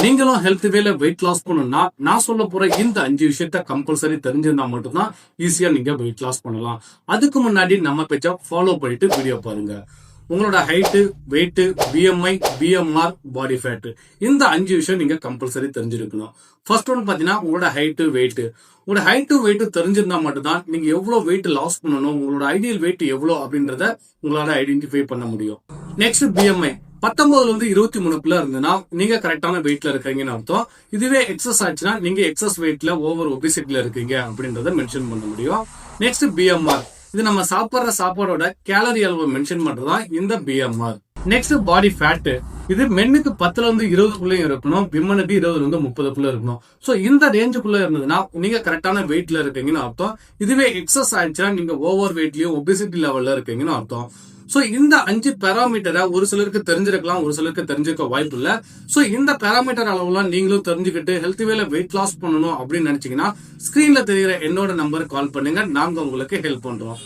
நீங்களும் ஹெல்த் வேல weight loss பண்ணணும்னா நான் சொல்ல போற இந்த 5 விஷயத்த கம்பல்சரி தெரிஞ்சிருந்தா மட்டும்தான் ஈஸியா நீங்க வெயிட் லாஸ் பண்ணலாம். அதுக்கு முன்னாடி நம்ம பேஜை ஃபாலோ பண்ணிட்டு வீடியோ பாருங்க. உங்களோட height, weight, BMI, BMR, body fat, இந்த 5 விஷயம் நீங்க கம்பல்சரி தெரிஞ்சிருக்கணும். ஃபர்ஸ்ட் ஒன் பாத்தீங்கன்னா உங்களோட ஹைட்டு, வெயிட். உங்களோட ஹைட்டு, வெயிட் தெரிஞ்சிருந்தா மட்டும்தான் நீங்க எவ்வளவு வெயிட் லாஸ் பண்ணணும், உங்களோட ஐடியல் வெயிட் எவ்வளவு அப்படின்றத உங்களால ஐடென்டிஃபை பண்ண முடியும். நெக்ஸ்ட் பிஎம்ஐ 19ல இருந்து 23க்குள்ள இருந்ததுன்னா நீங்க கரெக்டான வெயிட்ல இருக்கீங்கன்னு அர்த்தம். இதுவே எக்ஸஸ் ஆச்சுன்னா நீங்க எக்ஸஸ் வெயிட்ல ஓவர் ஒபிசிட்டில இருக்கீங்க அப்படின்றத மென்ஷன் பண்ண முடியும். நெக்ஸ்ட் பிஎம்ஆர், இது நம்ம சாப்பிடுற சாப்பாடோட கேலரி அளவு மென்ஷன் பண்றதா இந்த பிஎம்ஆர். நெக்ஸ்ட் பாடி ஃபேட், இது மென்னுக்கு 10ல இருந்து 20க்குள்ளயும் இருக்கணும், விமனுக்கு 20ல இருந்து 30க்குள்ள இருக்கணும். சோ இந்த ரேஞ்சுக்குள்ள இருந்ததுன்னா நீங்க கரெக்டான வெயிட்ல இருக்கீங்கன்னு அர்த்தம். இதுவே எக்ஸஸ் ஆயிடுச்சுன்னா நீங்க ஓவர் வெயிட்லயும் ஒபிசிட்டி லெவல்ல இருக்கீங்கன்னு அர்த்தம். சோ இந்த 5 பேராமீட்டரை ஒரு சிலருக்கு தெரிஞ்சிருக்கலாம், ஒரு சிலருக்கு தெரிஞ்சிருக்க வாய்ப்பு இல்ல. சோ இந்த பேராமீட்டர் அளவுலாம் நீங்களும் தெரிஞ்சுக்கிட்டு ஹெல்த் வேல வெயிட் லாஸ் பண்ணணும் அப்படின்னு நினைச்சீங்கன்னா ஸ்கிரீன்ல தெரியுற என்னோட நம்பருக்கு கால் பண்ணுங்க, நாங்க உங்களுக்கு ஹெல்ப் பண்றோம்.